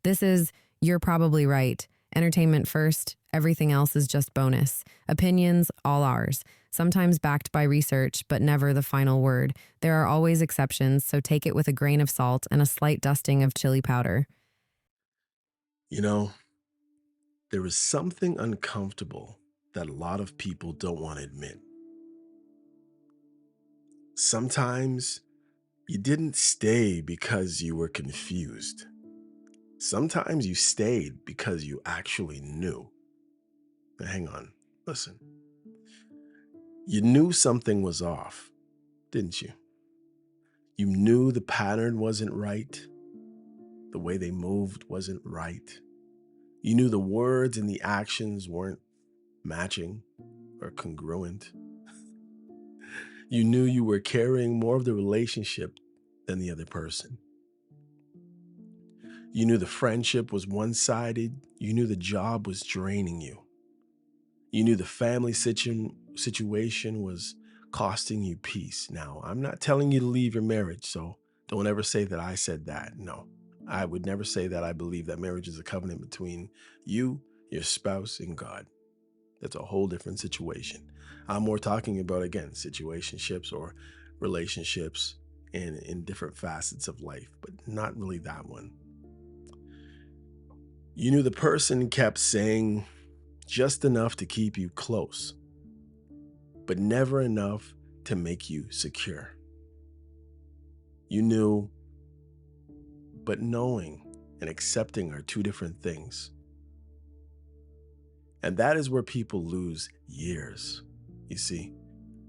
This is You're Probably Right. Entertainment first, everything else is just bonus. Opinions, all ours. Sometimes backed by research, but never the final word. There are always exceptions, so take it with a grain of salt and a slight dusting of chili powder. You know, there is something uncomfortable that a lot of people don't want to admit. Sometimes you didn't stay because you were confused. Sometimes you stayed because you actually knew. Now, hang on, listen. You knew something was off, didn't you? You knew the pattern wasn't right, the way they moved wasn't right. You knew the words and the actions weren't matching or congruent. You knew you were carrying more of the relationship than the other person. You knew the friendship was one sided. You knew the job was draining you. You knew the family situation was costing you peace. Now, I'm not telling you to leave your marriage, so don't ever say that I said that. No, I would never say that. I believe that marriage is a covenant between you, your spouse, and God. That's a whole different situation. I'm more talking about, again, situationships or relationships in different facets of life, but not really that one. You knew the person kept saying just enough to keep you close, but never enough to make you secure. You knew, but knowing and accepting are two different things. And that is where people lose years. You see,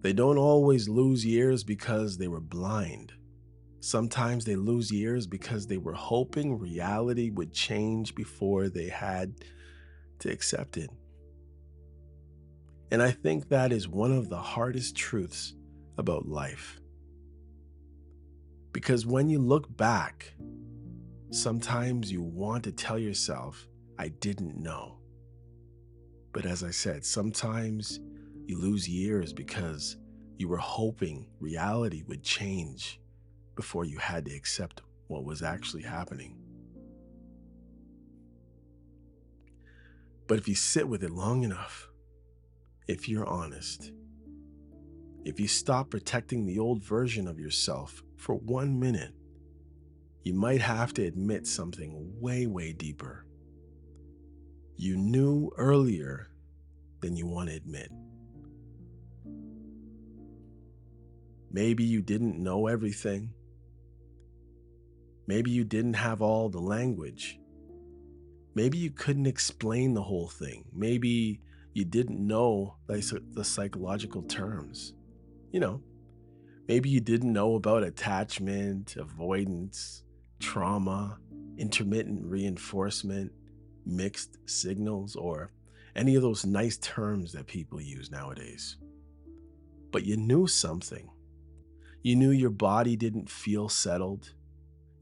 they don't always lose years because they were blind. Sometimes they lose years because they were hoping reality would change before they had to accept it. And I think that is one of the hardest truths about life. Because when you look back, sometimes you want to tell yourself, I didn't know. But as I said, sometimes you lose years because you were hoping reality would change before you had to accept what was actually happening. But if you sit with it long enough, if you're honest, if you stop protecting the old version of yourself for 1 minute, you might have to admit something way, way deeper. You knew earlier than you want to admit. Maybe you didn't know everything. Maybe you didn't have all the language. Maybe you couldn't explain the whole thing. Maybe you didn't know the psychological terms. You know, maybe you didn't know about attachment, avoidance, trauma, intermittent reinforcement, mixed signals, or any of those nice terms that people use nowadays. But you knew something. You knew your body didn't feel settled.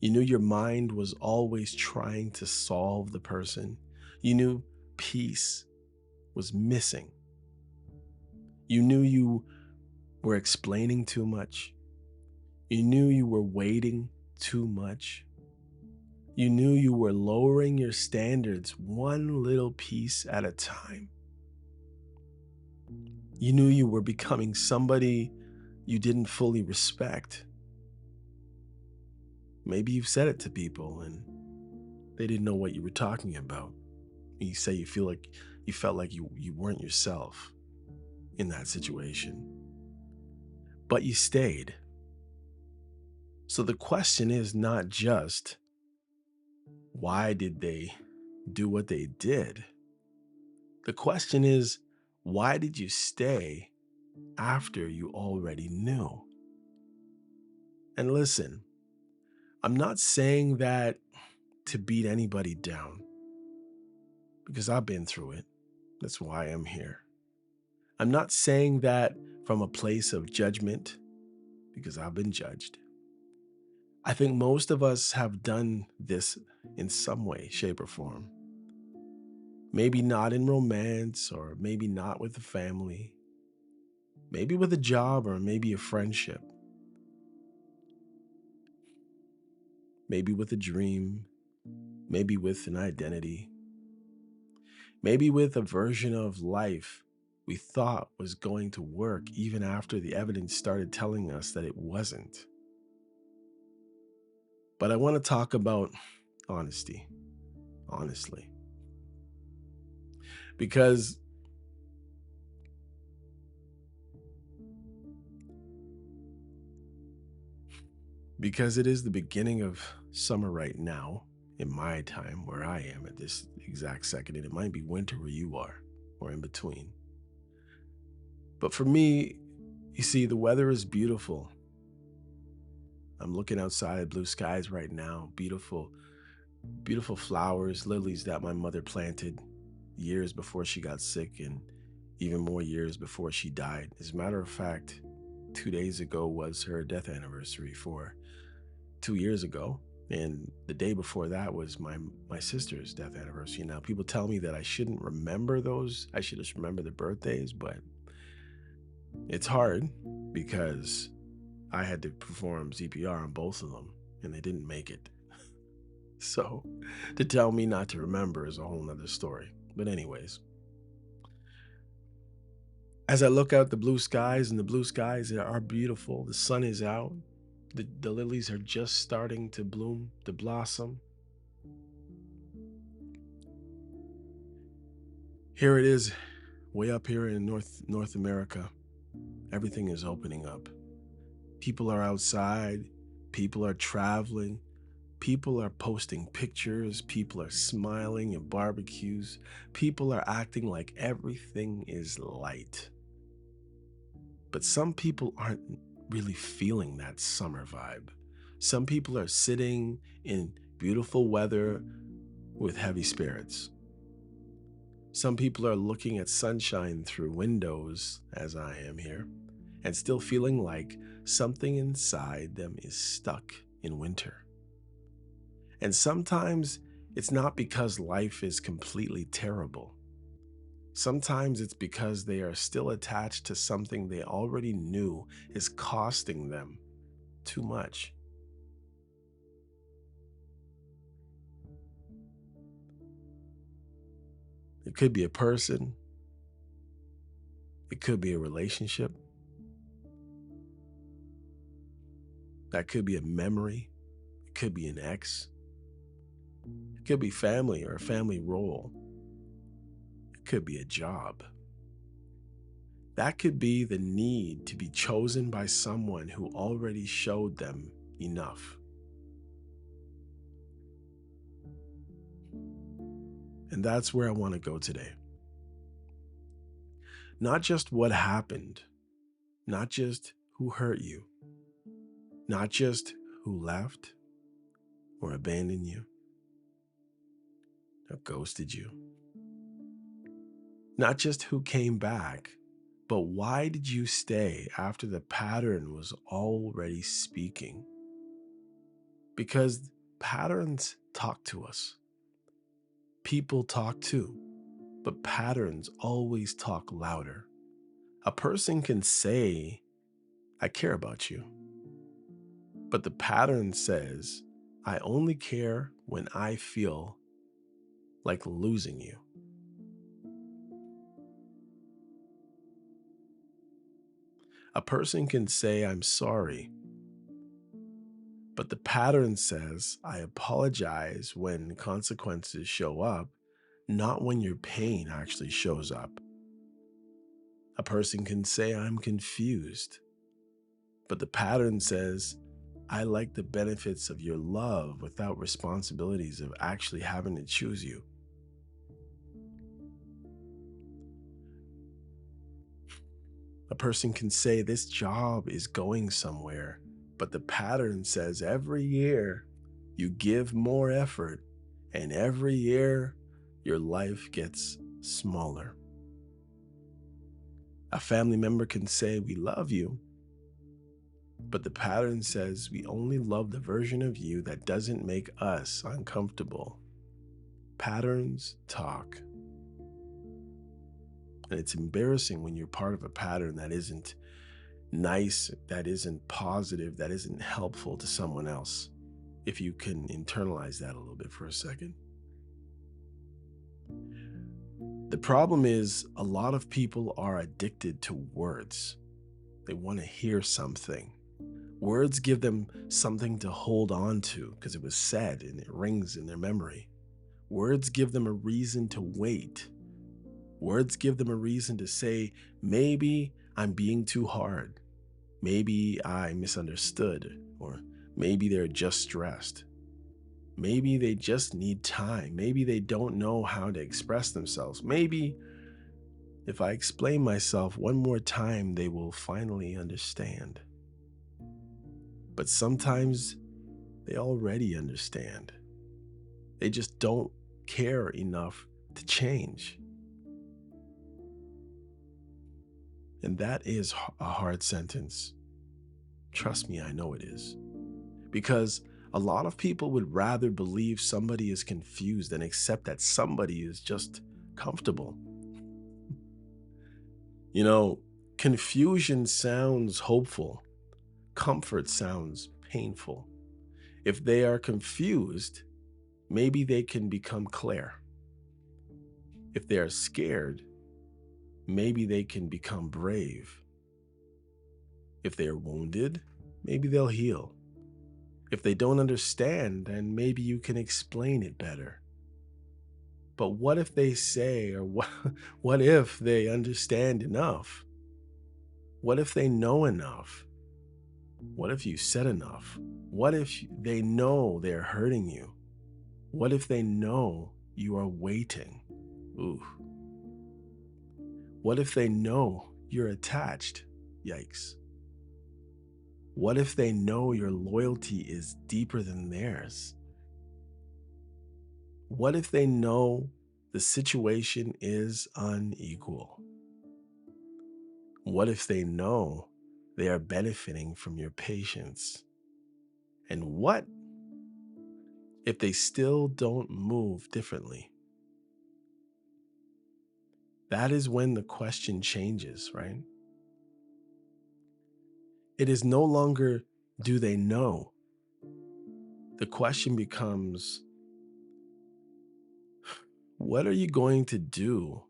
You knew your mind was always trying to solve the person. You knew peace was missing. You knew you were explaining too much. You knew you were waiting too much. You knew you were lowering your standards one little piece at a time. You knew you were becoming somebody you didn't fully respect. Maybe you've said it to people and they didn't know what you were talking about. You say you felt like you weren't yourself in that situation. But you stayed. So the question is not just why did they do what they did? The question is, why did you stay after you already knew? And listen, I'm not saying that to beat anybody down because I've been through it. That's why I'm here. I'm not saying that from a place of judgment because I've been judged. I think most of us have done this in some way, shape, or form. Maybe not in romance, or maybe not with a family, maybe with a job, or maybe a friendship, maybe with a dream, maybe with an identity, maybe with a version of life we thought was going to work even after the evidence started telling us that it wasn't. But I want to talk about honesty, honestly, because it is the beginning of summer right now in my time where I am at this exact second, and it might be winter where you are or in between. But for me, you see, the weather is beautiful. I'm looking outside at blue skies right now, beautiful, beautiful flowers, lilies that my mother planted years before she got sick and even more years before she died. As a matter of fact, 2 days ago was her death anniversary for 2 years ago. And the day before that was my sister's death anniversary. Now, people tell me that I shouldn't remember those. I should just remember the birthdays, but it's hard because I had to perform CPR on both of them and they didn't make it. So to tell me not to remember is a whole nother story. But anyways, as I look out the blue skies, and the blue skies are beautiful, the sun is out, the lilies are just starting to bloom, to blossom. Here it is, way up here in North America. Everything is opening up. People are outside, people are traveling, people are posting pictures, people are smiling at barbecues, people are acting like everything is light. But some people aren't really feeling that summer vibe. Some people are sitting in beautiful weather with heavy spirits. Some people are looking at sunshine through windows, as I am here, and still feeling like something inside them is stuck in winter. And sometimes it's not because life is completely terrible. Sometimes it's because they are still attached to something they already knew is costing them too much. It could be a person, it could be a relationship, that could be a memory, it could be an ex, it could be family or a family role, it could be a job. That could be the need to be chosen by someone who already showed them enough. And that's where I want to go today. Not just what happened, not just who hurt you, not just who left or abandoned you or ghosted you, not just who came back, but why did you stay after the pattern was already speaking? Because patterns talk to us. People talk too, but patterns always talk louder. A person can say, I care about you, but the pattern says, I only care when I feel like losing you. A person can say, I'm sorry, but the pattern says, I apologize when consequences show up, not when your pain actually shows up. A person can say, I'm confused, but the pattern says, I like the benefits of your love without responsibilities of actually having to choose you. A person can say, this job is going somewhere, but the pattern says every year you give more effort, and every year your life gets smaller. A family member can say, we love you, but the pattern says we only love the version of you that doesn't make us uncomfortable. Patterns talk. And it's embarrassing when you're part of a pattern that isn't nice, that isn't positive, that isn't helpful to someone else. If you can internalize that a little bit for a second. The problem is a lot of people are addicted to words. They want to hear something. Words give them something to hold on to because it was said and it rings in their memory. Words give them a reason to wait. Words give them a reason to say, maybe I'm being too hard. Maybe I misunderstood. Or maybe they're just stressed. Maybe they just need time. Maybe they don't know how to express themselves. Maybe if I explain myself one more time, they will finally understand. But sometimes they already understand. They just don't care enough to change. And that is a hard sentence. Trust me, I know it is. Because a lot of people would rather believe somebody is confused than accept that somebody is just comfortable. You know, confusion sounds hopeful, comfort sounds painful. If they are confused, maybe they can become clear. If they are scared, maybe they can become brave. If they are wounded, maybe they'll heal. If they don't understand, then maybe you can explain it better. But what if they say, or what if they understand enough? What if they know enough? What if you said enough? What if they know they're hurting you? What if they know you are waiting? Ooh. What if they know you're attached? Yikes. What if they know your loyalty is deeper than theirs? What if they know the situation is unequal? What if they know they are benefiting from your patience? And what if they still don't move differently? That is when the question changes, right? It is no longer, do they know? The question becomes, what are you going to do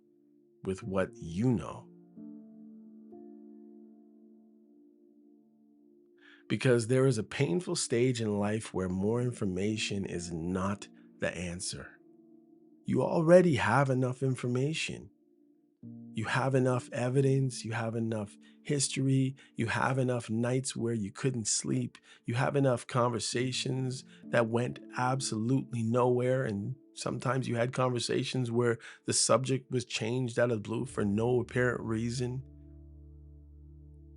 with what you know? Because there is a painful stage in life where more information is not the answer. You already have enough information. You have enough evidence, you have enough history, you have enough nights where you couldn't sleep, you have enough conversations that went absolutely nowhere. And sometimes you had conversations where the subject was changed out of the blue for no apparent reason.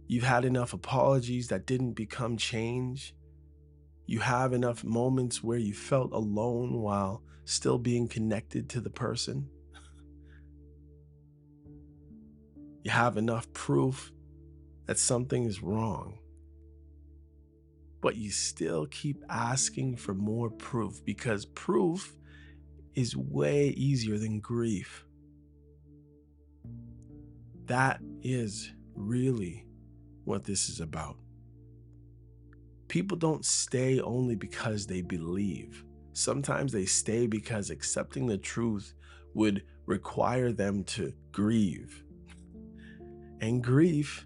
You've had enough apologies that didn't become change. You have enough moments where you felt alone while still being connected to the person. You have enough proof that something is wrong, but you still keep asking for more proof because proof is way easier than grief. That is really what this is about. People don't stay only because they believe. Sometimes they stay because accepting the truth would require them to grieve. And grief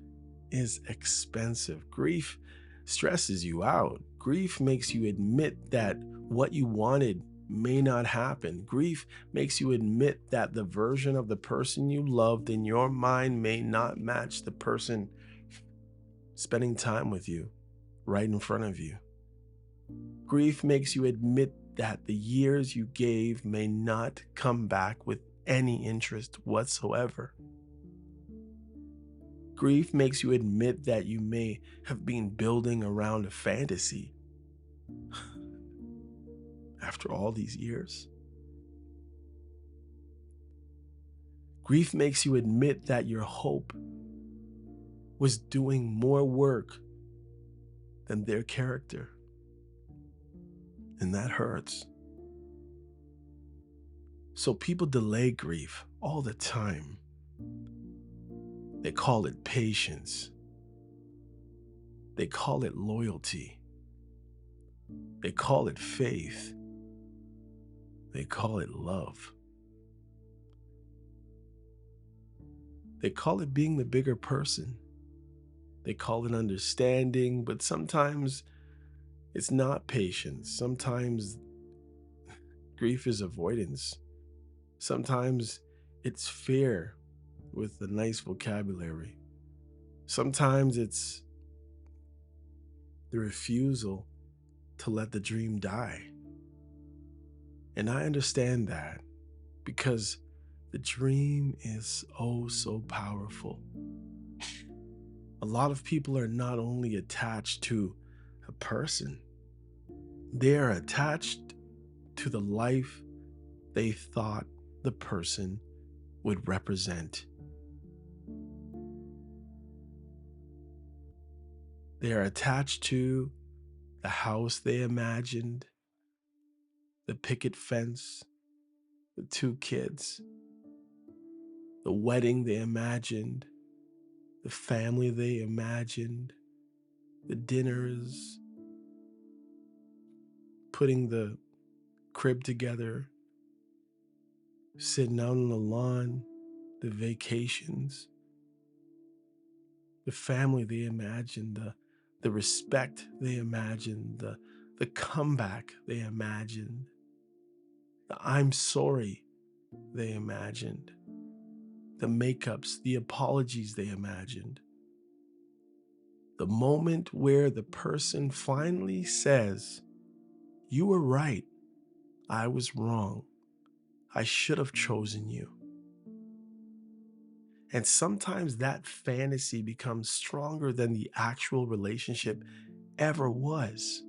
is expensive. Grief stresses you out. Grief makes you admit that what you wanted may not happen. Grief makes you admit that the version of the person you loved in your mind may not match the person spending time with you right in front of you. Grief makes you admit that the years you gave may not come back with any interest whatsoever. Grief makes you admit that you may have been building around a fantasy after all these years. Grief makes you admit that your hope was doing more work than their character. And that hurts. So people delay grief all the time. They call it patience. They call it loyalty. They call it faith. They call it love. They call it being the bigger person. They call it understanding, but sometimes it's not patience. Sometimes grief is avoidance. Sometimes it's fear with a nice vocabulary. Sometimes it's the refusal to let the dream die. And I understand that because the dream is oh so powerful. A lot of people are not only attached to a person, they are attached to the life they thought the person would represent. They are attached to the house they imagined, the picket fence, the two kids, the wedding they imagined, the family they imagined, the dinners, putting the crib together, sitting out on the lawn, the vacations, the family they imagined, the respect they imagined, the comeback they imagined, the I'm sorry they imagined, the makeups, the apologies they imagined. The moment where the person finally says, "You were right, I was wrong, I should have chosen you." And sometimes that fantasy becomes stronger than the actual relationship ever was.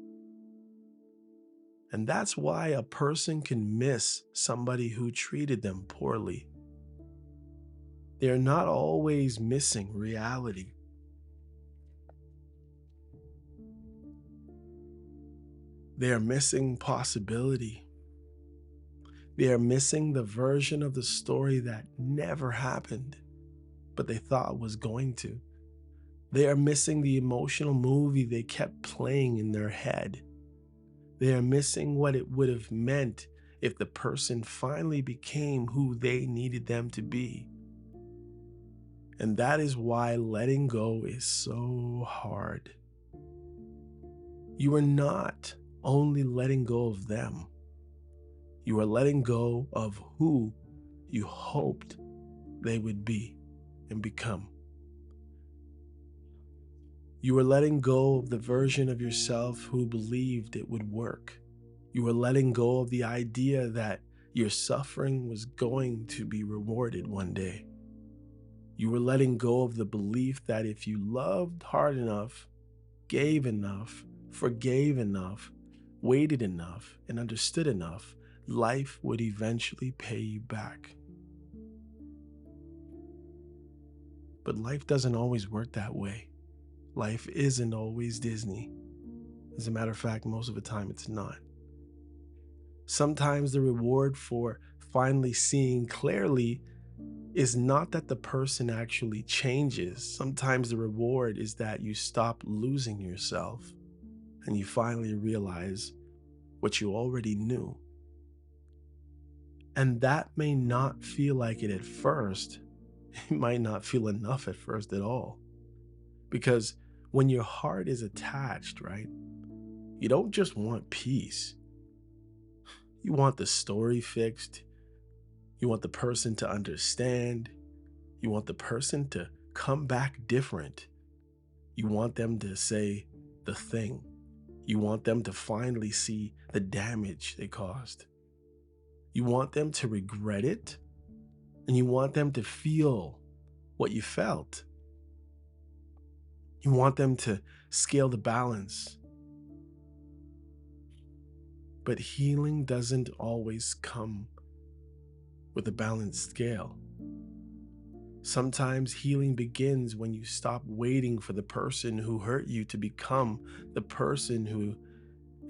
And that's why a person can miss somebody who treated them poorly. They're not always missing reality. They are missing possibility. They are missing the version of the story that never happened, but they thought was going to. They are missing the emotional movie they kept playing in their head. They are missing what it would have meant if the person finally became who they needed them to be. And that is why letting go is so hard. You are not only letting go of them, you are letting go of who you hoped they would be and become. You are letting go of the version of yourself who believed it would work. You are letting go of the idea that your suffering was going to be rewarded one day. You were letting go of the belief that if you loved hard enough, gave enough, forgave enough, waited enough, and understood enough, life would eventually pay you back. But life doesn't always work that way. Life isn't always Disney. As a matter of fact, most of the time it's not. Sometimes the reward for finally seeing clearly is not that the person actually changes. Sometimes the reward is that you stop losing yourself and you finally realize what you already knew. And that may not feel like it at first. It might not feel enough at first at all. Because when your heart is attached, right, you don't just want peace. You want the story fixed. You want the person to understand. You want the person to come back different. You want them to say the thing. You want them to finally see the damage they caused. You want them to regret it, and you want them to feel what you felt. You want them to scale the balance. But healing doesn't always come with a balanced scale. Sometimes healing begins when you stop waiting for the person who hurt you to become the person who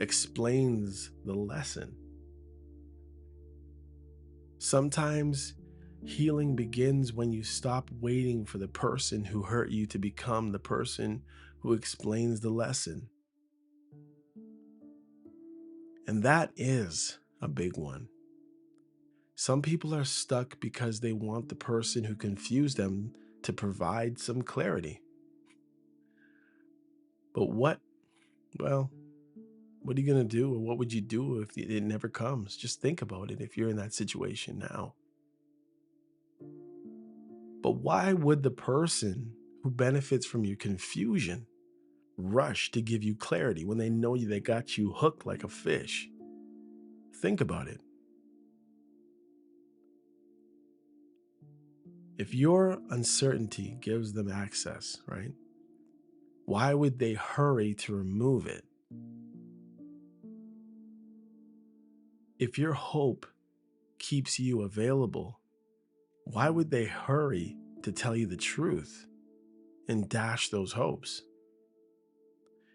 explains the lesson. Sometimes healing begins when you stop waiting for the person who hurt you to become the person who explains the lesson. And that is a big one. Some people are stuck because they want the person who confused them to provide some clarity. But well, what are you going to do? Or what would you do if it never comes? Just think about it if you're in that situation now. But why would the person who benefits from your confusion rush to give you clarity when they know they got you hooked like a fish? Think about it. If your uncertainty gives them access, right? Why would they hurry to remove it? If your hope keeps you available, why would they hurry to tell you the truth and dash those hopes?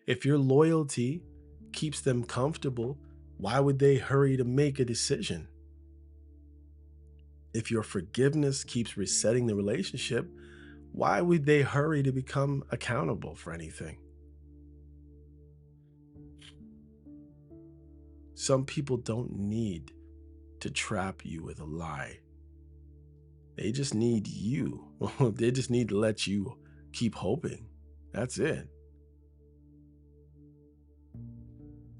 If your loyalty keeps them comfortable, why would they hurry to make a decision? If your forgiveness keeps resetting the relationship, why would they hurry to become accountable for anything? Some people don't need to trap you with a lie. They just need you. They just need to let you keep hoping. That's it.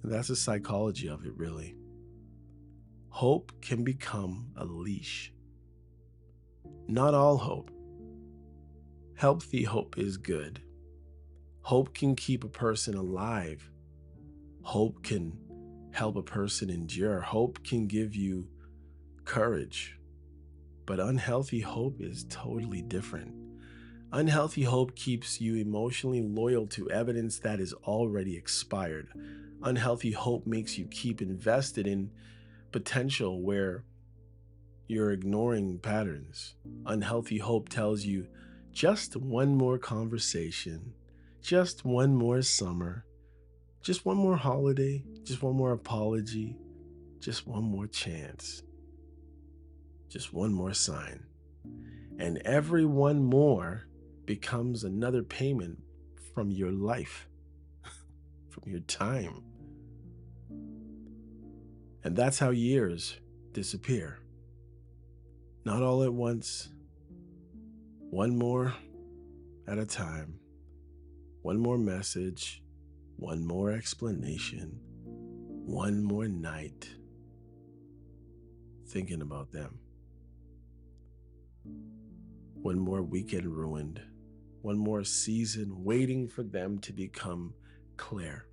And that's the psychology of it, really. Hope can become a leash. Not all hope. Healthy hope is good. Hope can keep a person alive. Hope can help a person endure. Hope can give you courage. But unhealthy hope is totally different. Unhealthy hope keeps you emotionally loyal to evidence that is already expired. Unhealthy hope makes you keep invested in potential where you're ignoring patterns. Unhealthy hope tells you just one more conversation, just one more summer, just one more holiday, just one more apology, just one more chance, just one more sign. And every one more becomes another payment from your life, from your time. And that's how years disappear. Not all at once, one more at a time, one more message, one more explanation, one more night thinking about them, one more weekend ruined, one more season waiting for them to become clear.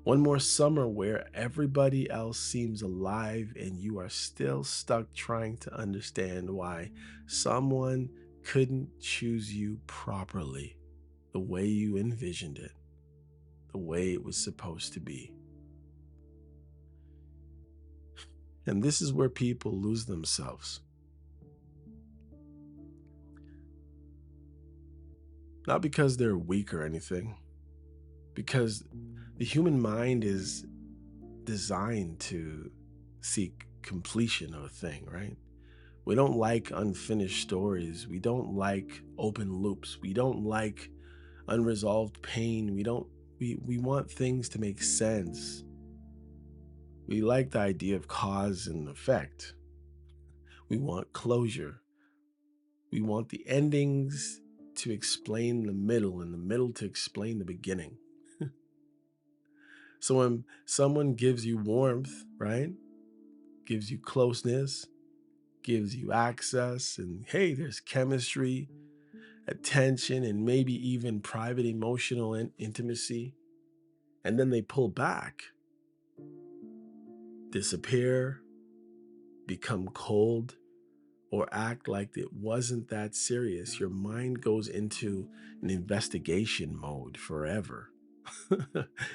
One more summer where everybody else seems alive and you are still stuck trying to understand why someone couldn't choose you properly, the way you envisioned it, the way it was supposed to be. And this is where people lose themselves. Not because they're weak or anything, because the human mind is designed to seek completion of a thing, right? We don't like unfinished stories. We don't like open loops. We don't like unresolved pain. We want things to make sense. We like the idea of cause and effect. We want closure. We want the endings to explain the middle and the middle to explain the beginning. So when someone gives you warmth, right? Gives you closeness, gives you access, and hey, there's chemistry, attention, and maybe even private emotional intimacy. And then they pull back, disappear, become cold, or act like it wasn't that serious. Your mind goes into an investigation mode forever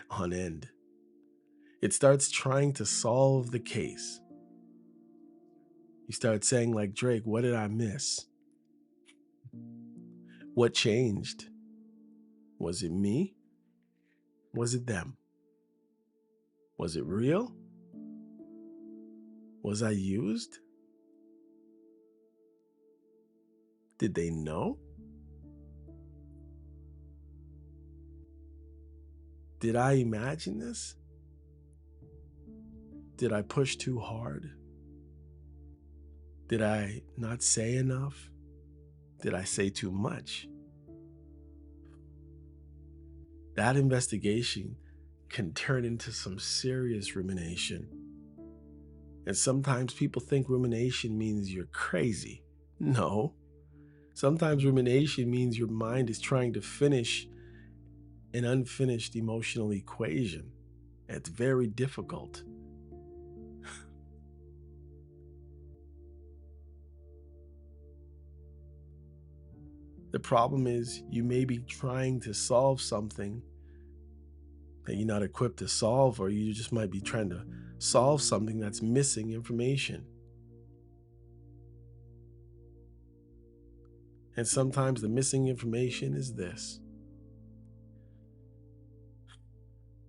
on end. It starts trying to solve the case. You start saying, like Drake, what did I miss? What changed? Was it me? Was it them? Was it real? Was I used? Did they know? Did I imagine this? Did I push too hard? Did I not say enough? Did I say too much? That investigation can turn into some serious rumination. And sometimes people think rumination means you're crazy. No. Sometimes rumination means your mind is trying to finish an unfinished emotional equation. It's very difficult. The problem is you may be trying to solve something that you're not equipped to solve, or you just might be trying to solve something that's missing information. And sometimes the missing information is this: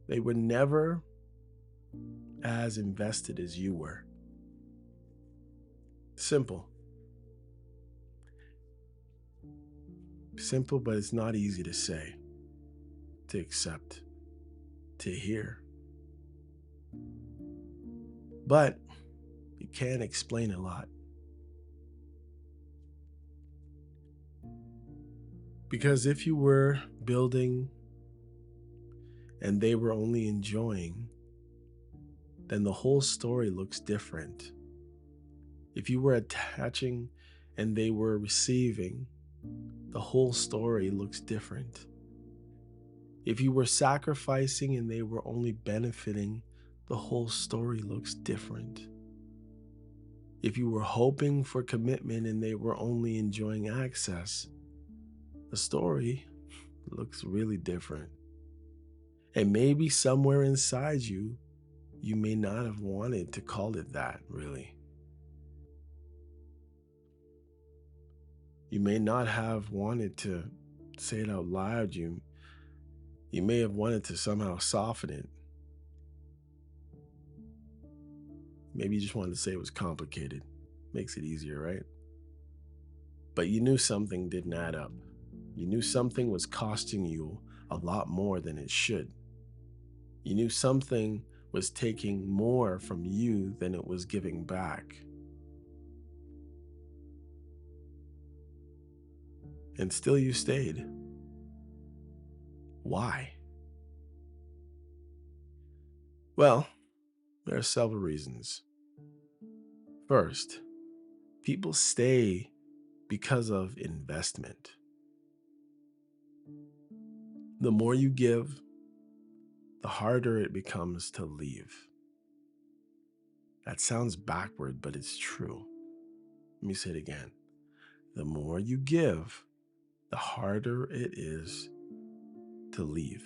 they were never as invested as you were. Simple. Simple, but it's not easy to say, to accept, to hear. But it can explain a lot. Because if you were building and they were only enjoying, then the whole story looks different. If you were attaching and they were receiving, the whole story looks different. If you were sacrificing and they were only benefiting, the whole story looks different. If you were hoping for commitment and they were only enjoying access, the story looks really different. And maybe somewhere inside you, you may not have wanted to call it that, really. You may not have wanted to say it out loud. You may have wanted to somehow soften it. Maybe you just wanted to say it was complicated. Makes it easier, right? But you knew something didn't add up. You knew something was costing you a lot more than it should. You knew something was taking more from you than it was giving back. And still you stayed. Why? Well, there are several reasons. First, people stay because of investment. The more you give, the harder it becomes to leave. That sounds backward, but it's true. Let me say it again. The more you give, the harder it is to leave.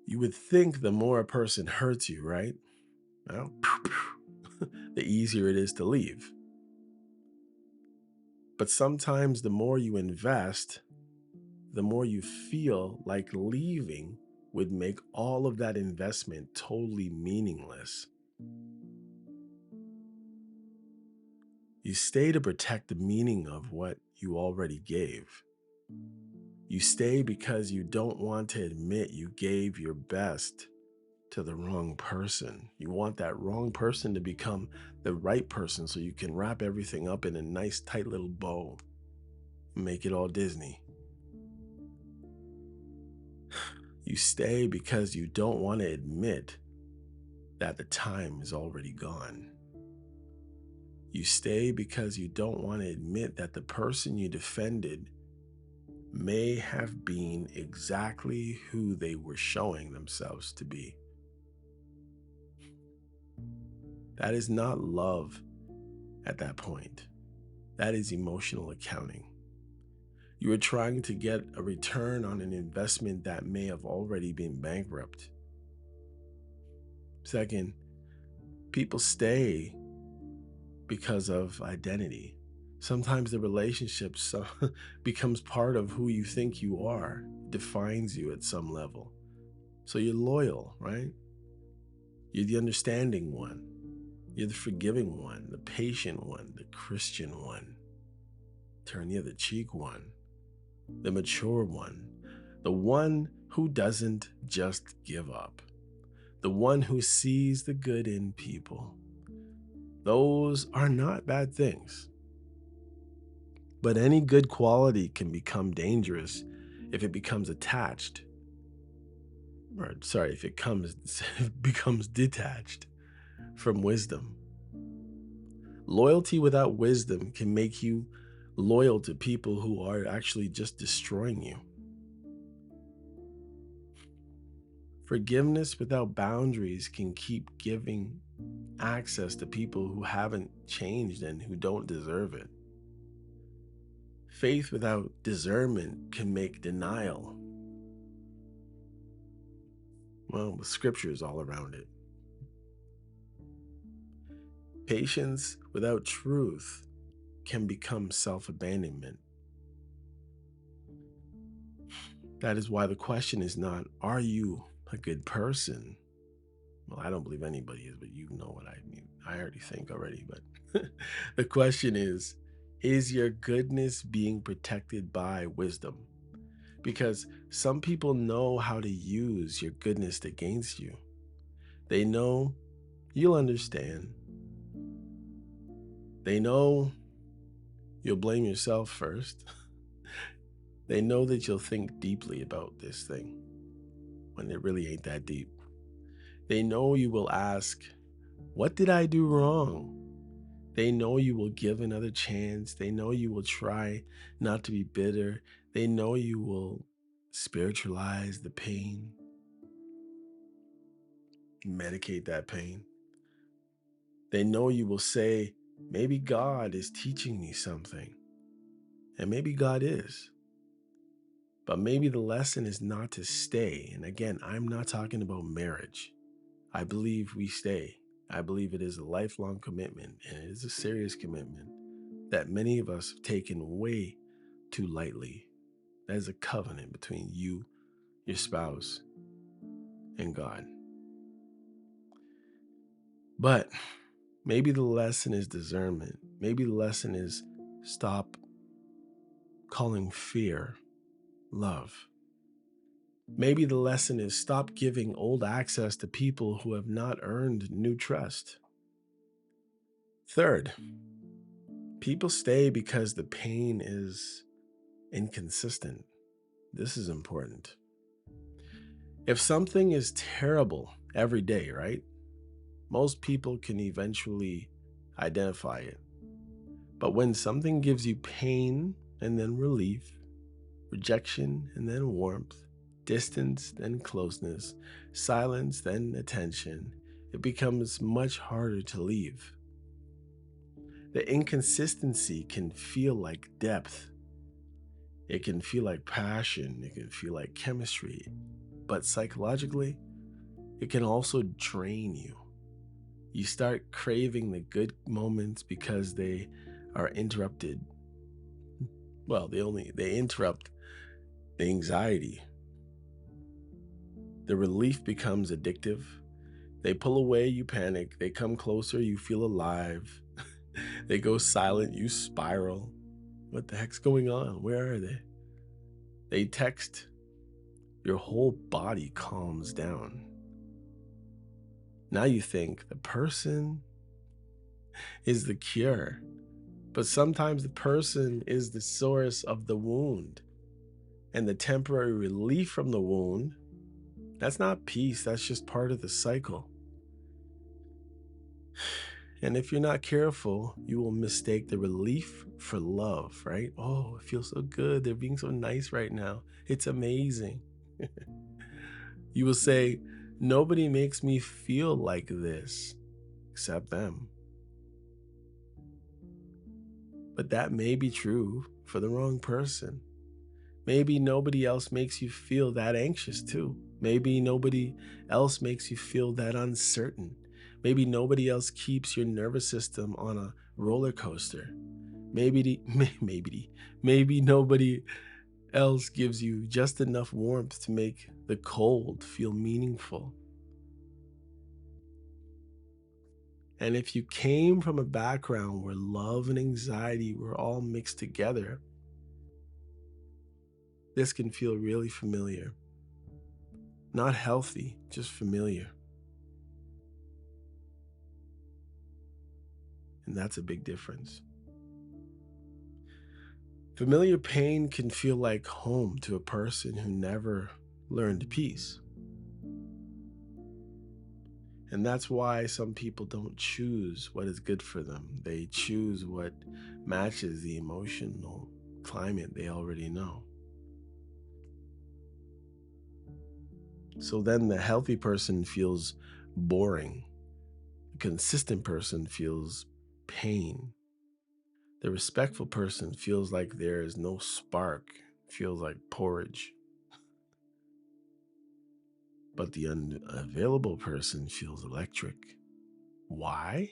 You would think the more a person hurts you, right? Well, the easier it is to leave. But sometimes the more you invest, the more you feel like leaving would make all of that investment totally meaningless. You stay to protect the meaning of what you already gave. You stay because you don't want to admit you gave your best to the wrong person. You want that wrong person to become the right person so you can wrap everything up in a nice tight little bow and make it all Disney. You stay because you don't want to admit that the time is already gone. You stay because you don't want to admit that the person you defended may have been exactly who they were showing themselves to be. That is not love at that point. That is emotional accounting. You are trying to get a return on an investment that may have already been bankrupt. Second, people stay because of identity. Sometimes the relationship becomes part of who you think you are, defines you at some level. So you're loyal, right? You're the understanding one. You're the forgiving one, the patient one, the Christian one. Turn the other cheek one, the mature one, the one who doesn't just give up, the one who sees the good in people. Those are not bad things. But any good quality can become dangerous if it becomes attached, or sorry, if it comes becomes detached from wisdom. Loyalty without wisdom can make you loyal to people who are actually just destroying you. Forgiveness without boundaries can keep giving access to people who haven't changed and who don't deserve it. Faith without discernment can make denial. Well, the scripture is all around it. Patience without truth can become self abandonment. That is why the question is not, are you a good person? Well, I don't believe anybody is, but you know what I mean. I already think already, but the question is your goodness being protected by wisdom? Because some people know how to use your goodness against you. They know you'll understand. They know you'll blame yourself first. They know that you'll think deeply about this thing when it really ain't that deep. They know you will ask, what did I do wrong? They know you will give another chance. They know you will try not to be bitter. They know you will spiritualize the pain, medicate that pain. They know you will say, maybe God is teaching me something. And maybe God is. But maybe the lesson is not to stay. And again, I'm not talking about marriage. I believe we stay. I believe it is a lifelong commitment, and it is a serious commitment that many of us have taken way too lightly. That is a covenant between you, your spouse, and God. But maybe the lesson is discernment. Maybe the lesson is stop calling fear love. Maybe the lesson is stop giving old access to people who have not earned new trust. Third, people stay because the pain is inconsistent. This is important. If something is terrible every day, right? Most people can eventually identify it. But when something gives you pain and then relief, rejection and then warmth, distance then closeness, silence then attention, it becomes much harder to leave. The inconsistency can feel like depth. It can feel like passion. It can feel like chemistry. But psychologically, it can also drain you. You start craving the good moments because they are interrupted. Well, they interrupt the anxiety. The relief becomes addictive. They pull away, you panic. They come closer, you feel alive. They go silent, you spiral. What the heck's going on? Where are they? They text, your whole body calms down. Now you think the person is the cure, but sometimes the person is the source of the wound. And the temporary relief from the wound, that's not peace, that's just part of the cycle. And if you're not careful, you will mistake the relief for love, right? Oh, it feels so good. They're being so nice right now. It's amazing. You will say, nobody makes me feel like this except them. But that may be true for the wrong person. Maybe nobody else makes you feel that anxious too. Maybe nobody else makes you feel that uncertain. Maybe nobody else keeps your nervous system on a roller coaster. Maybe nobody else gives you just enough warmth to make the cold feel meaningful. And if you came from a background where love and anxiety were all mixed together, this can feel really familiar. Not healthy, just familiar. And that's a big difference. Familiar pain can feel like home to a person who never learned peace. And that's why some people don't choose what is good for them. They choose what matches the emotional climate they already know. So then the healthy person feels boring. The consistent person feels pain. The respectful person feels like there is no spark, feels like porridge. But the unavailable person feels electric. Why?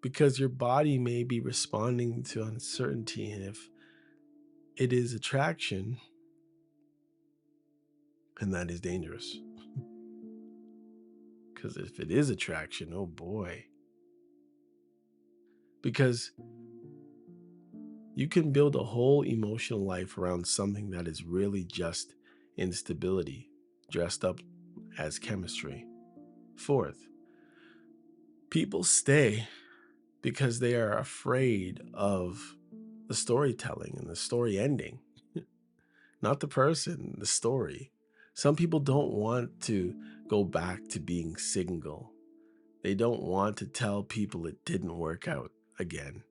Because your body may be responding to uncertainty, and if it is attraction, and that is dangerous. Because if it is attraction, oh boy. Because you can build a whole emotional life around something that is really just instability, dressed up as chemistry. Fourth, people stay because they are afraid of the storytelling and the story ending, not the person, the story. Some people don't want to go back to being single. They don't want to tell people it didn't work out again.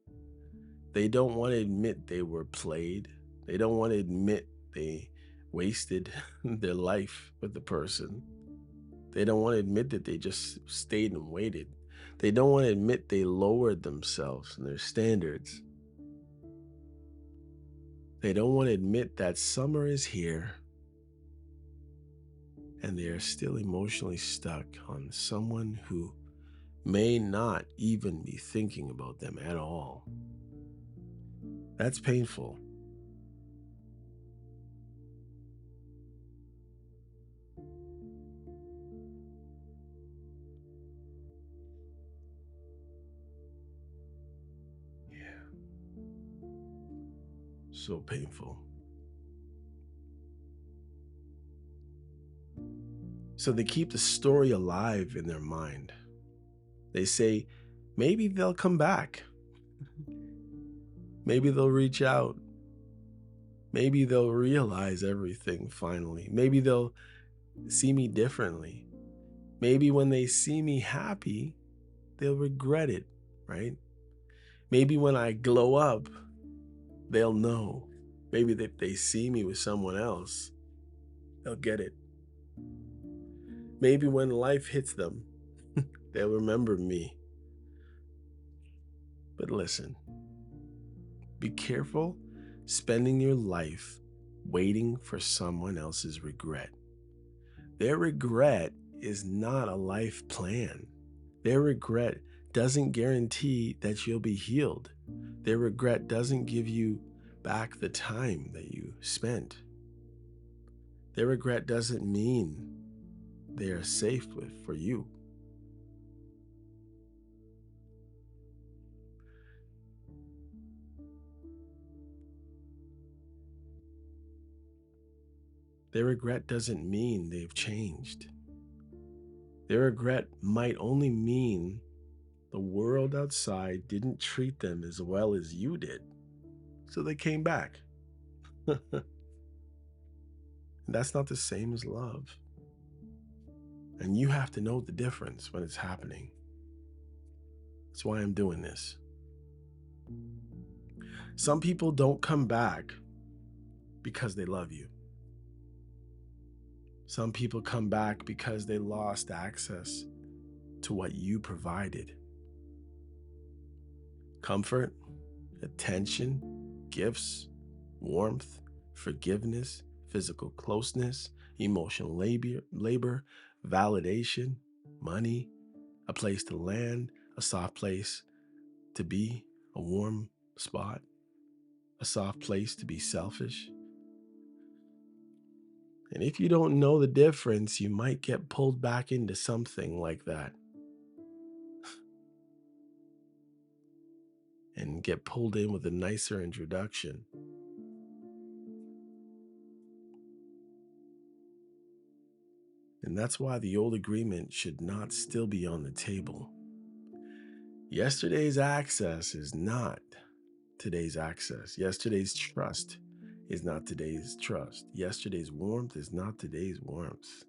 They don't want to admit they were played. They don't want to admit they wasted their life with the person. They don't want to admit that they just stayed and waited. They don't want to admit they lowered themselves and their standards. They don't want to admit that summer is here and they are still emotionally stuck on someone who may not even be thinking about them at all. That's painful. Yeah, so painful. So they keep the story alive in their mind. They say, maybe they'll come back. Maybe they'll reach out. Maybe they'll realize everything finally. Maybe they'll see me differently. Maybe when they see me happy, they'll regret it, right? Maybe when I glow up, they'll know. Maybe if they see me with someone else, they'll get it. Maybe when life hits them, they'll remember me. But listen, be careful spending your life waiting for someone else's regret. Their regret is not a life plan. Their regret doesn't guarantee that you'll be healed. Their regret doesn't give you back the time that you spent. Their regret doesn't mean they are safe for you. Their regret doesn't mean they've changed. Their regret might only mean the world outside didn't treat them as well as you did, so they came back. That's not the same as love. And you have to know the difference when it's happening. That's why I'm doing this. Some people don't come back because they love you. Some people come back because they lost access to what you provided. Comfort, attention, gifts, warmth, forgiveness, physical closeness, emotional labor, validation, money, a place to land, a soft place to be, a warm spot, a soft place to be selfish. And if you don't know the difference, you might get pulled back into something like that and get pulled in with a nicer introduction. And that's why the old agreement should not still be on the table. Yesterday's access is not. today's access. Yesterday's trust is not today's trust. Yesterday's warmth is not today's warmth.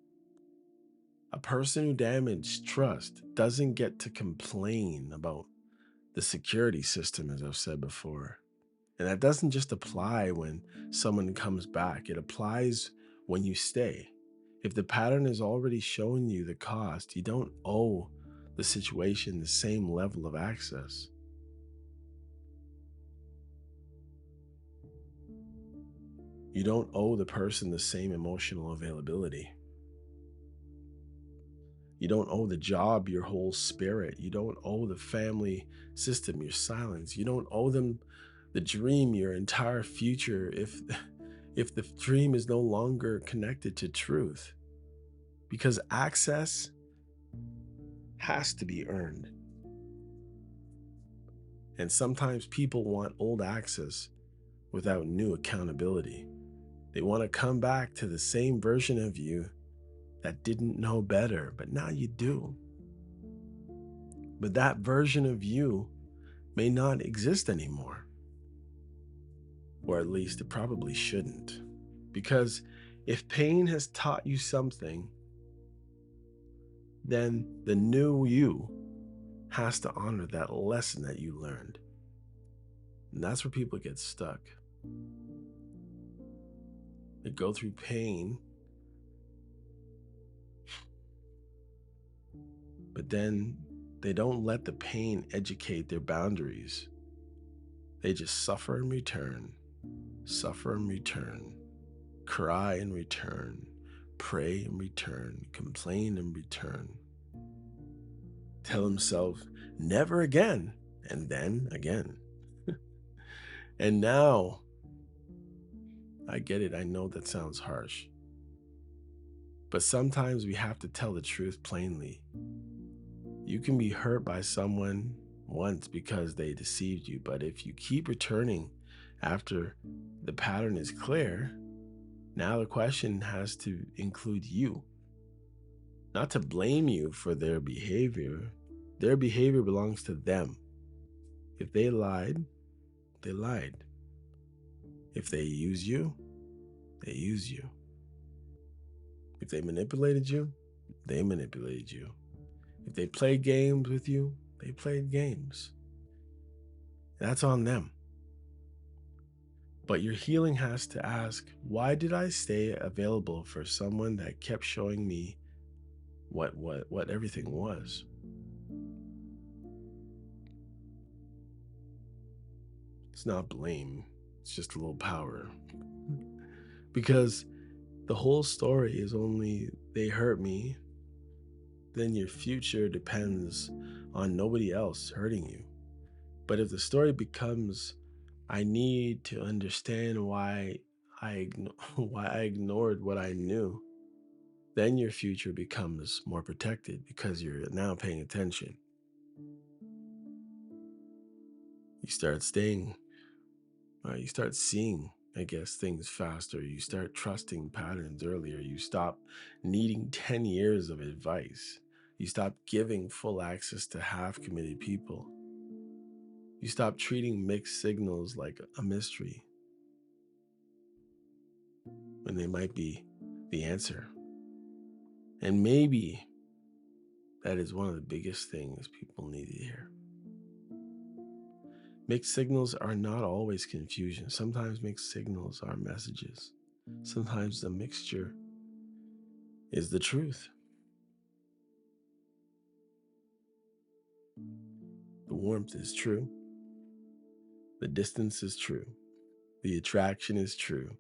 A person who damaged trust doesn't get to complain about the security system, as I've said before. And that doesn't just apply when someone comes back, it applies when you stay. If the pattern is already showing you the cost, you don't owe the situation the same level of access. You don't owe the person the same emotional availability. You don't owe the job your whole spirit. You don't owe the family system your silence. You don't owe them the dream your entire future if the dream is no longer connected to truth. Because access has to be earned. And sometimes people want old access without new accountability. They want to come back to the same version of you that didn't know better, but now you do. But that version of you may not exist anymore. Or at least it probably shouldn't. Because if pain has taught you something, then the new you has to honor that lesson that you learned. And that's where people get stuck. They go through pain, but then they don't let the pain educate their boundaries. They just suffer in return, suffer in return, cry in return, pray in return, complain in return. Tell himself, never again, and then again. And now, I get it, I know that sounds harsh. But sometimes we have to tell the truth plainly. You can be hurt by someone once because they deceived you, but if you keep returning after the pattern is clear, now the question has to include you. Not to blame you for their behavior. Their behavior belongs to them. If they lied, they lied. If they use you, they use you. If they manipulated you, they manipulated you. If they played games with you, they played games. That's on them. But your healing has to ask, why did I stay available for someone that kept showing me what everything was? It's not blame, it's just a little power. Because the whole story is only they hurt me, then your future depends on nobody else hurting you. But if the story becomes, I need to understand why why I ignored what I knew, then your future becomes more protected because you're now paying attention. You start staying, you start seeing, I guess, things faster. You start trusting patterns earlier. You stop needing 10 years of advice. You stop giving full access to half committed people. You stop treating mixed signals like a mystery when they might be the answer. And maybe that is one of the biggest things people need to hear. Mixed signals are not always confusion. Sometimes mixed signals are messages. Sometimes the mixture is the truth. The warmth is true. The distance is true. The attraction is true.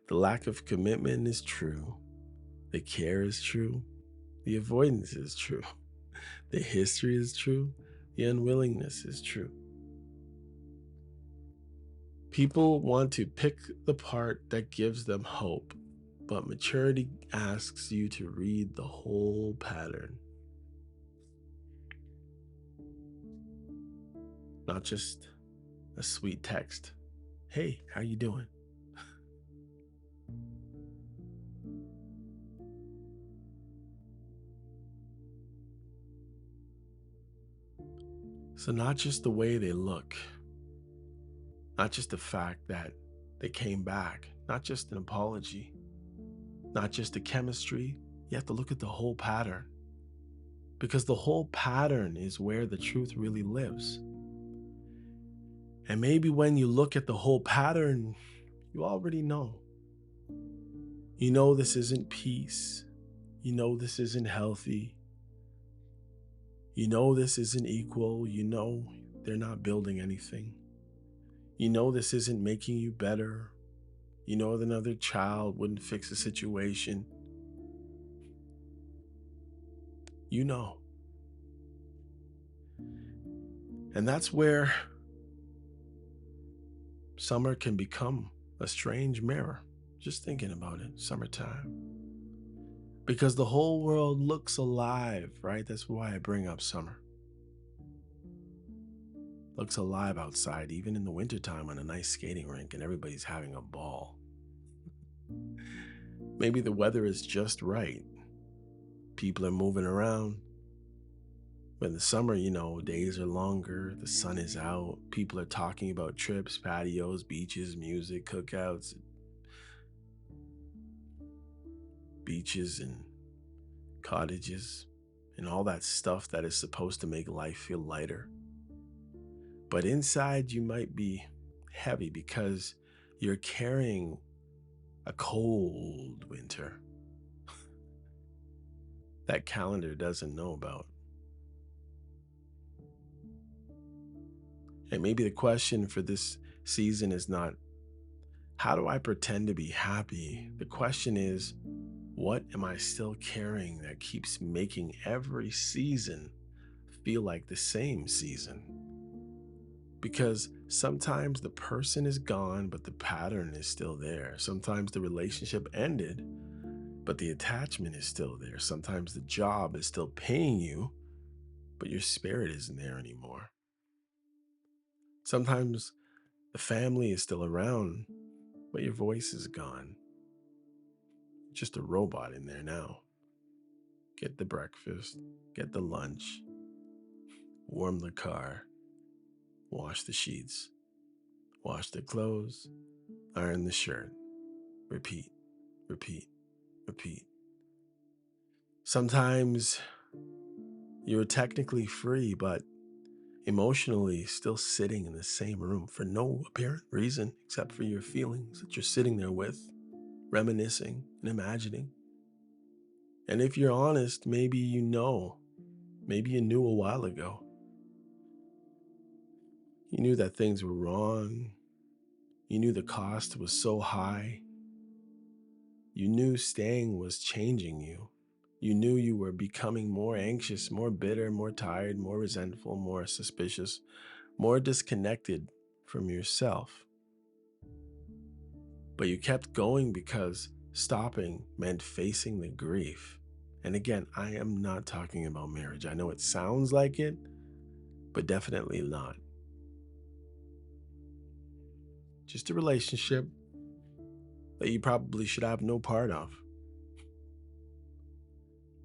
The lack of commitment is true. The care is true. The avoidance is true. The history is true. The unwillingness is true. People want to pick the part that gives them hope, but maturity asks you to read the whole pattern. Not just a sweet text. Hey, how you doing? So not just the way they look, Not just the fact that they came back, not just an apology, not just the chemistry. You have to look at the whole pattern because the whole pattern is where the truth really lives. And maybe when you look at the whole pattern, you already know. You know this isn't peace. You know this isn't healthy. You know this isn't equal. You know they're not building anything. You know this isn't making you better. You know that another child wouldn't fix the situation. You know. And that's where summer can become a strange mirror. Just thinking about it, summertime. Because the whole world looks alive, right? That's why I bring up summer. Looks alive outside, even in the wintertime on a nice skating rink, and everybody's having a ball. Maybe the weather is just right. People are moving around. But in the summer, days are longer, the sun is out, people are talking about trips, patios, beaches, music, cookouts, beaches and cottages, and all that stuff that is supposed to make life feel lighter. But inside, you might be heavy because you're carrying a cold winter that calendar doesn't know about. And maybe the question for this season is not, how do I pretend to be happy? The question is, what am I still carrying that keeps making every season feel like the same season? Because sometimes the person is gone, but the pattern is still there. Sometimes the relationship ended, but the attachment is still there. Sometimes the job is still paying you, but your spirit isn't there anymore. Sometimes the family is still around, but your voice is gone. Just a robot in there now. Get the breakfast, get the lunch, warm the car, wash the sheets, wash the clothes, iron the shirt, repeat, repeat, repeat. Sometimes you're technically free, but emotionally still sitting in the same room for no apparent reason except for your feelings that you're sitting there with, reminiscing and imagining. And if you're honest, maybe maybe you knew a while ago. You knew that things were wrong. You knew the cost was so high. You knew staying was changing you. You knew you were becoming more anxious, more bitter, more tired, more resentful, more suspicious, more disconnected from yourself. But you kept going because stopping meant facing the grief. And again, I am not talking about marriage. I know it sounds like it, but definitely not. Just a relationship that you probably should have no part of.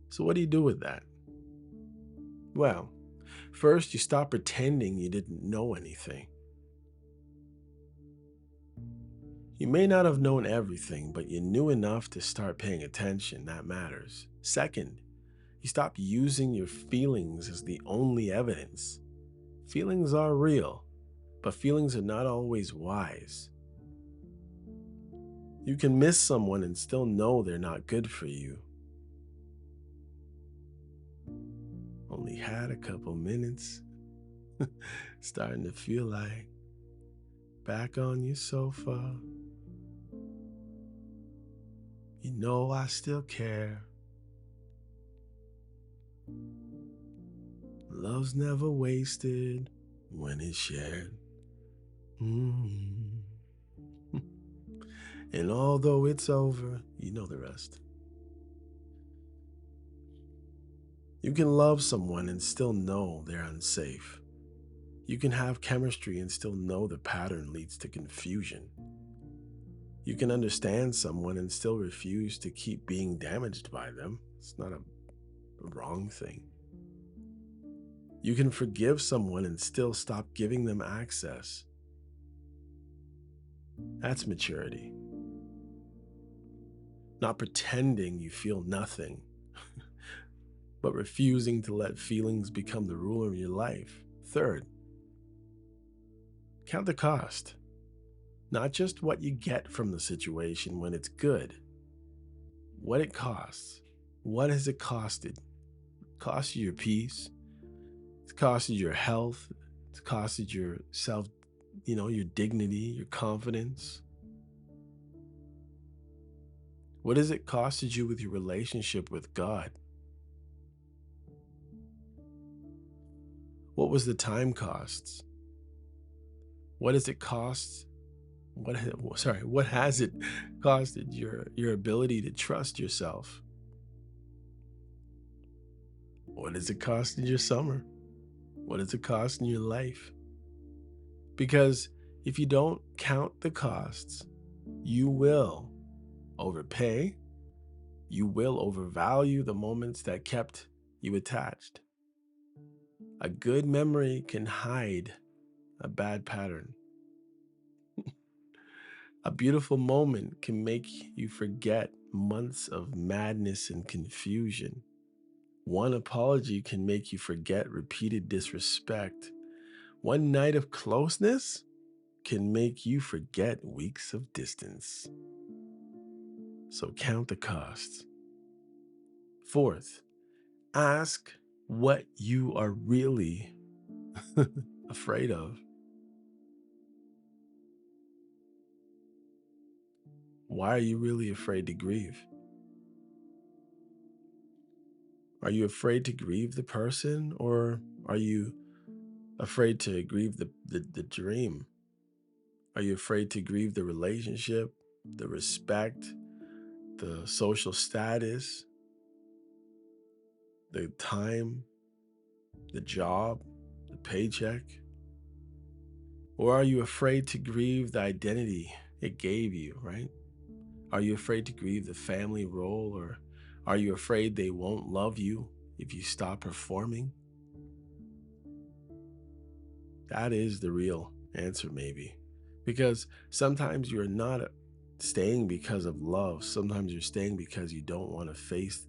So, what do you do with that? Well, first, you stop pretending you didn't know anything. You may not have known everything, but you knew enough to start paying attention. That matters. Second, you stop using your feelings as the only evidence. Feelings are real, but feelings are not always wise. You can miss someone and still know they're not good for you. Only had a couple minutes. Starting to feel like back on your sofa. You know I still care. Love's never wasted when it's shared. Mm. And although it's over, you know the rest. You can love someone and still know they're unsafe. You can have chemistry and still know the pattern leads to confusion. You can understand someone and still refuse to keep being damaged by them. It's not a wrong thing. You can forgive someone and still stop giving them access. That's maturity. Not pretending you feel nothing, but refusing to let feelings become the ruler of your life. Third, count the cost. Not just what you get from the situation when it's good, what it costs. What has it costed? Cost you your peace. It's costed your health. It's costed your self, your dignity, your confidence. What has it costed you with your relationship with God? What was the time costs? What does it cost? What has it costed your ability to trust yourself? What has it cost in your summer? What does it cost in your life? Because if you don't count the costs, you will overpay, you will overvalue the moments that kept you attached. A good memory can hide a bad pattern. A beautiful moment can make you forget months of madness and confusion. One apology can make you forget repeated disrespect. One night of closeness can make you forget weeks of distance. So count the costs. Fourth, ask what you are really afraid of. Why are you really afraid to grieve? Are you afraid to grieve the person, or are you afraid to grieve the dream? Are you afraid to grieve the relationship, the respect, the social status, the time, the job, the paycheck? Or are you afraid to grieve the identity it gave you, right? Are you afraid to grieve the family role, or are you afraid they won't love you if you stop performing? That is the real answer, maybe. Because sometimes you're not staying because of love. Sometimes you're staying because you don't want to face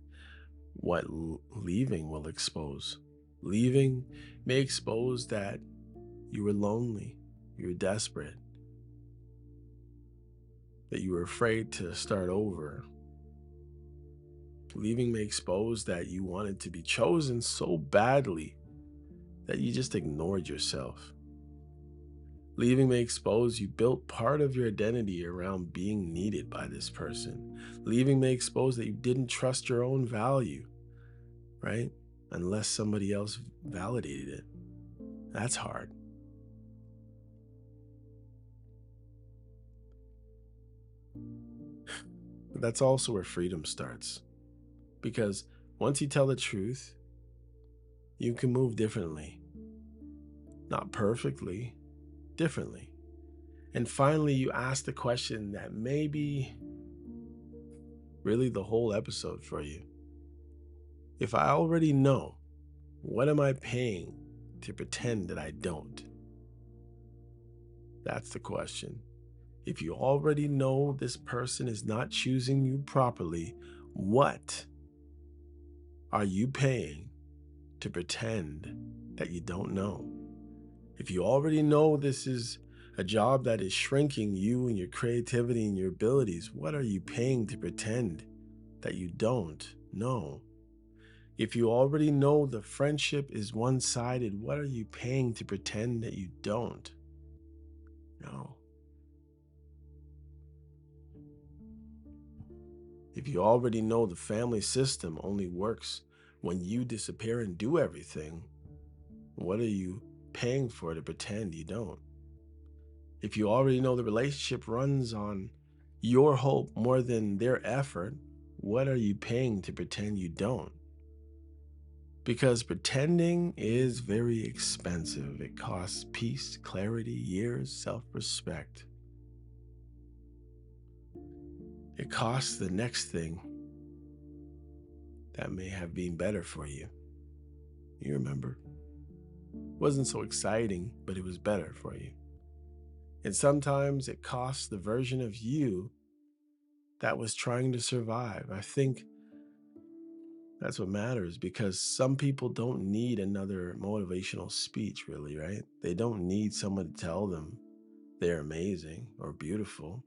what leaving will expose. Leaving may expose that you were lonely, you were desperate, that you were afraid to start over. Leaving may expose that you wanted to be chosen so badly that you just ignored yourself. Leaving may expose you built part of your identity around being needed by this person. Leaving may expose that you didn't trust your own value, right? Unless somebody else validated it. That's hard. But that's also where freedom starts. Because once you tell the truth, you can move differently. Not perfectly, differently. And finally, you ask the question that may be really the whole episode for you. If I already know, what am I paying to pretend that I don't? That's the question. If you already know this person is not choosing you properly, what are you paying to pretend that you don't know? If you already know this is a job that is shrinking you and your creativity and your abilities, what are you paying to pretend that you don't know? If you already know the friendship is one-sided, what are you paying to pretend that you don't know? If you already know the family system only works when you disappear and do everything, what are you paying for to pretend you don't? If you already know the relationship runs on your hope more than their effort, what are you paying to pretend you don't? Because pretending is very expensive. It costs peace, clarity, years, self-respect. It costs the next thing that may have been better for you. You remember? It wasn't so exciting, but it was better for you. And sometimes it costs the version of you that was trying to survive. I think that's what matters because some people don't need another motivational speech, really, right? They don't need someone to tell them they're amazing or beautiful.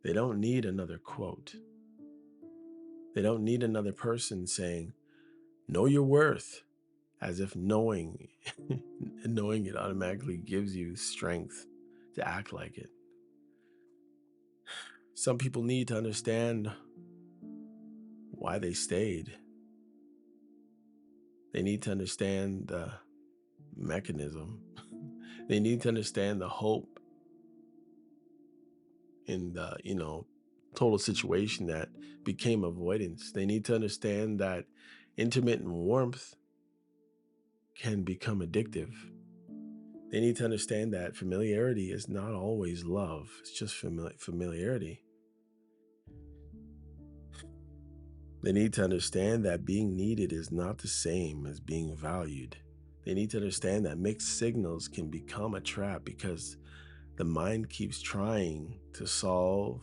They don't need another quote. They don't need another person saying, know your worth, as if knowing it automatically gives you strength to act like it. Some people need to understand why they stayed. They need to understand the mechanism. They need to understand the hope in the, total situation that became avoidance. They need to understand that intermittent warmth can become addictive. They need to understand that familiarity is not always love. It's just familiarity. They need to understand that being needed is not the same as being valued. They need to understand that mixed signals can become a trap because the mind keeps trying to solve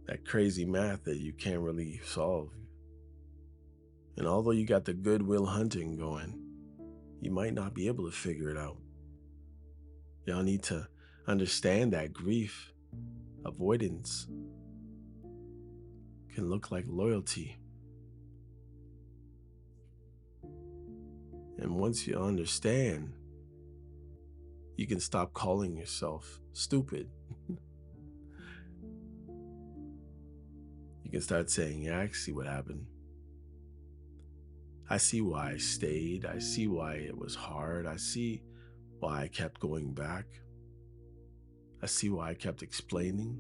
that crazy math that you can't really solve. And although you got the goodwill hunting going, you might not be able to figure it out. Y'all need to understand that grief, avoidance, can look like loyalty. And once you understand, you can stop calling yourself stupid. You can start saying, yeah, I see what happened. I see why I stayed. I see why it was hard. I see why I kept going back. I see why I kept explaining.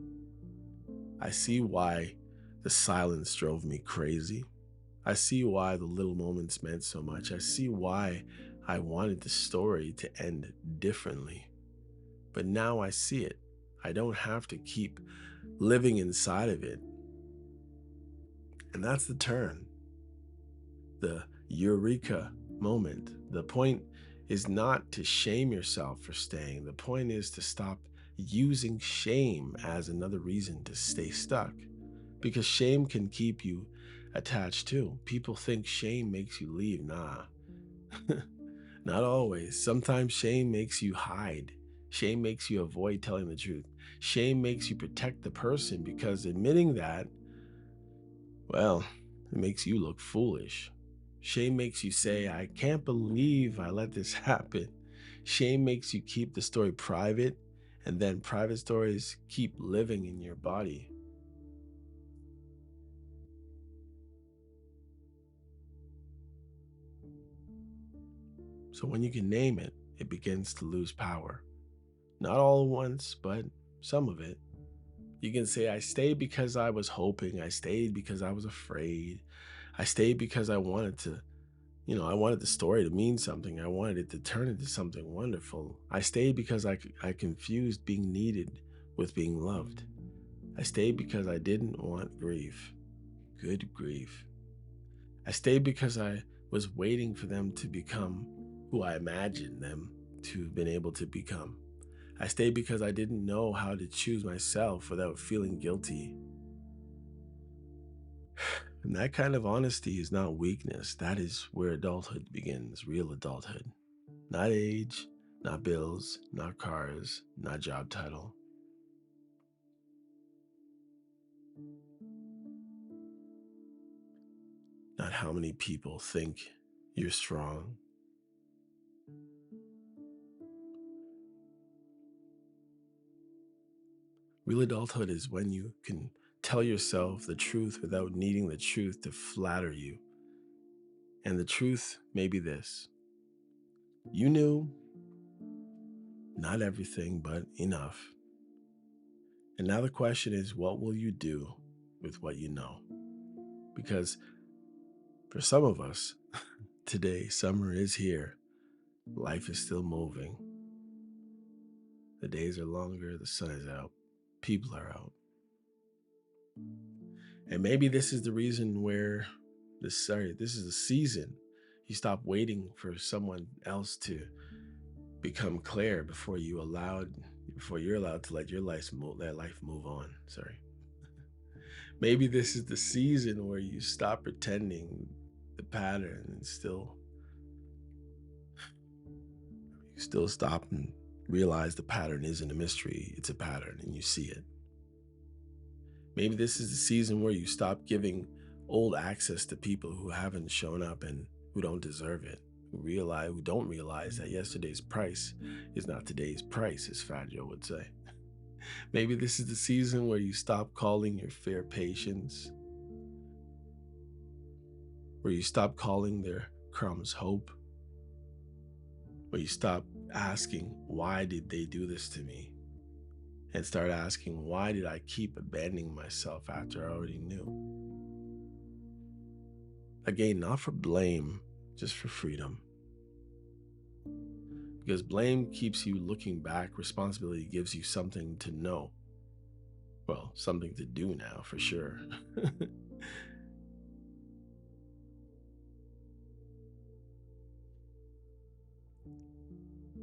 I see why the silence drove me crazy. I see why the little moments meant so much. I see why I wanted the story to end differently. But now I see it. I don't have to keep living inside of it. And that's the turn, the eureka moment. The point is not to shame yourself for staying. The point is to stop using shame as another reason to stay stuck because shame can keep you attached too. People think shame makes you leave. Nah, not always. Sometimes shame makes you hide. Shame makes you avoid telling the truth. Shame makes you protect the person because admitting that, well, it makes you look foolish. Shame makes you say, I can't believe I let this happen. Shame makes you keep the story private, and then private stories keep living in your body. So when you can name it, it begins to lose power. Not all at once, but some of it. You can say, I stayed because I was hoping. I stayed because I was afraid. I stayed because I wanted to, I wanted the story to mean something. I wanted it to turn into something wonderful. I stayed because I confused being needed with being loved. I stayed because I didn't want grief. Good grief. I stayed because I was waiting for them to become who I imagined them to have been able to become. I stayed because I didn't know how to choose myself without feeling guilty. And that kind of honesty is not weakness. That is where adulthood begins, real adulthood. Not age, not bills, not cars, not job title. Not how many people think you're strong. Real adulthood is when you can tell yourself the truth without needing the truth to flatter you. And the truth may be this: you knew not everything, but enough. And now the question is, what will you do with what you know? Because for some of us, today, summer is here. Life is still moving. The days are longer, the sun is out, people are out. And maybe this is the reason where this is the season You stop waiting for someone else to become clear before you're allowed to let let life move on. Sorry. Maybe this is the season where you stop pretending the pattern and you still stop and realize the pattern isn't a mystery, it's a pattern and you see it. Maybe this is the season where you stop giving old access to people who haven't shown up and who don't deserve it, who don't realize that yesterday's price is not today's price, as Fat Joe would say. Maybe this is the season where you stop calling your fear patience, where you stop calling their crumbs hope, where you stop asking, why did they do this to me? And start asking, why did I keep abandoning myself after I already knew? Again, not for blame, just for freedom. Because blame keeps you looking back, responsibility gives you something to know. Well, something to do now, for sure.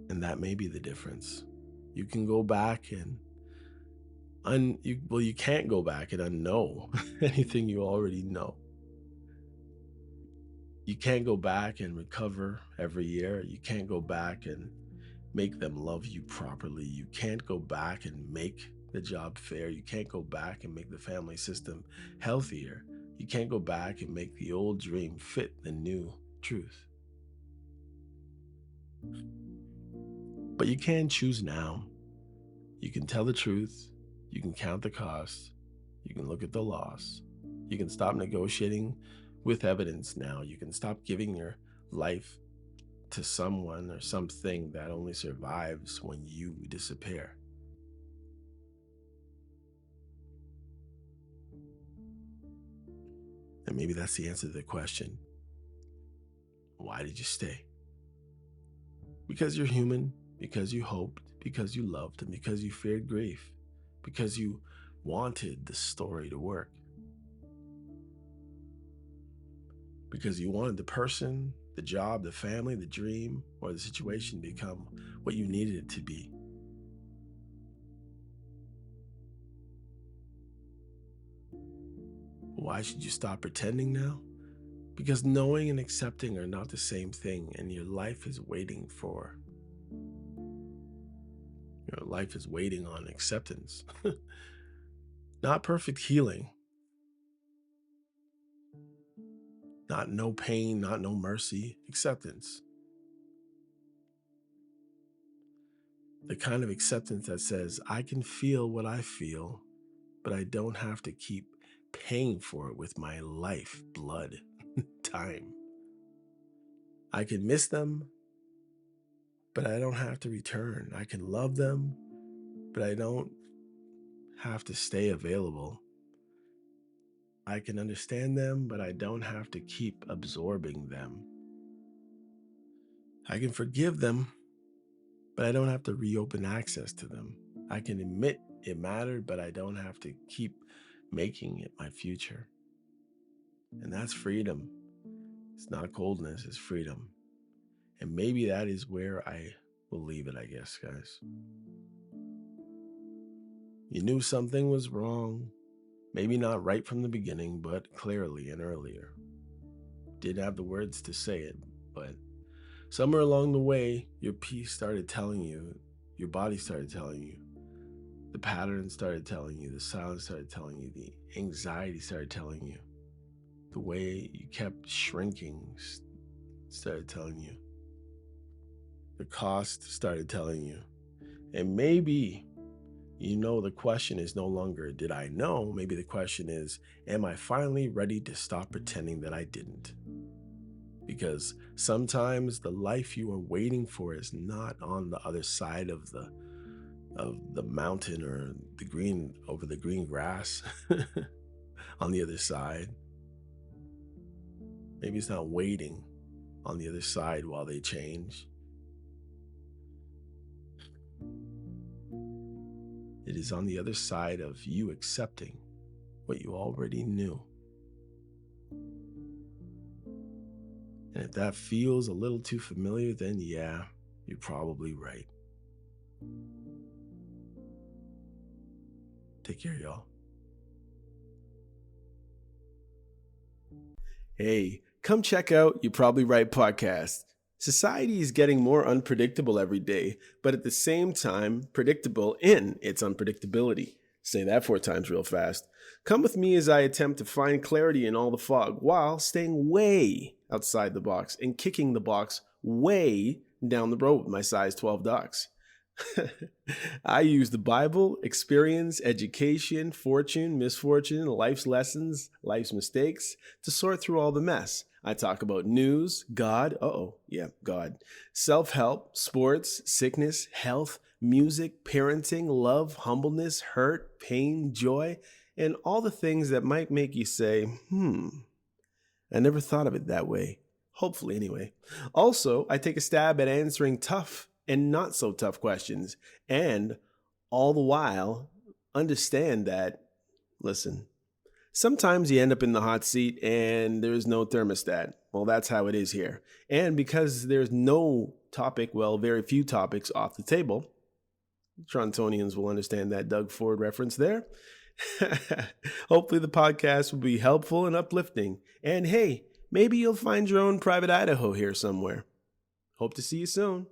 And that may be the difference. You can go back and you can't go back and unknow anything you already know. You can't go back and recover every year. You can't go back and make them love you properly. You can't go back and make the job fair. You can't go back and make the family system healthier. You can't go back and make the old dream fit the new truth. But you can choose now. You can tell the truth. You can count the cost. You can look at the loss. You can stop negotiating with evidence now. You can stop giving your life to someone or something that only survives when you disappear. And maybe that's the answer to the question. Why did you stay? Because you're human, because you hoped, because you loved, and because you feared grief, because you wanted the story to work, because you wanted the person, the job, the family, the dream, or the situation to become what you needed it to be. Why should you stop pretending now? Because knowing and accepting are not the same thing, and your life is waiting on acceptance. Not perfect healing, not no pain, not no mercy, acceptance. The kind of acceptance that says, I can feel what I feel, but I don't have to keep paying for it with my life, blood, time. I can miss them, but I don't have to return. I can love them, but I don't have to stay available. I can understand them, but I don't have to keep absorbing them. I can forgive them, but I don't have to reopen access to them. I can admit it mattered, but I don't have to keep making it my future. And that's freedom. It's not coldness, it's freedom. And maybe that is where I will leave it, I guess, guys. You knew something was wrong. Maybe not right from the beginning, but clearly and earlier. Didn't have the words to say it, but somewhere along the way, your peace started telling you, your body started telling you, the pattern started telling you, the silence started telling you, the anxiety started telling you, the way you kept shrinking started telling you, the cost started telling you. And maybe, the question is no longer, did I know? Maybe the question is, am I finally ready to stop pretending that I didn't? Because sometimes the life you are waiting for is not on the other side of the mountain or over the green grass on the other side. Maybe it's not waiting on the other side while they change. It is on the other side of you accepting what you already knew. And if that feels a little too familiar, then yeah, you're probably right. Take care, y'all. Hey, come check out You Probably Right podcast. Society is getting more unpredictable every day, but at the same time, predictable in its unpredictability. Say that 4 times real fast. Come with me as I attempt to find clarity in all the fog while staying way outside the box and kicking the box way down the road with my size 12 ducks. I use the Bible, experience, education, fortune, misfortune, life's lessons, life's mistakes to sort through all the mess. I talk about news, God, God, self help, sports, sickness, health, music, parenting, love, humbleness, hurt, pain, joy, and all the things that might make you say, I never thought of it that way. Hopefully, anyway. Also, I take a stab at answering tough and not so tough questions, and all the while understand that, listen, sometimes you end up in the hot seat and there's no thermostat. Well, that's how it is here. And because there's no topic, very few topics off the table, Torontonians will understand that Doug Ford reference there. Hopefully the podcast will be helpful and uplifting. And hey, maybe you'll find your own private Idaho here somewhere. Hope to see you soon.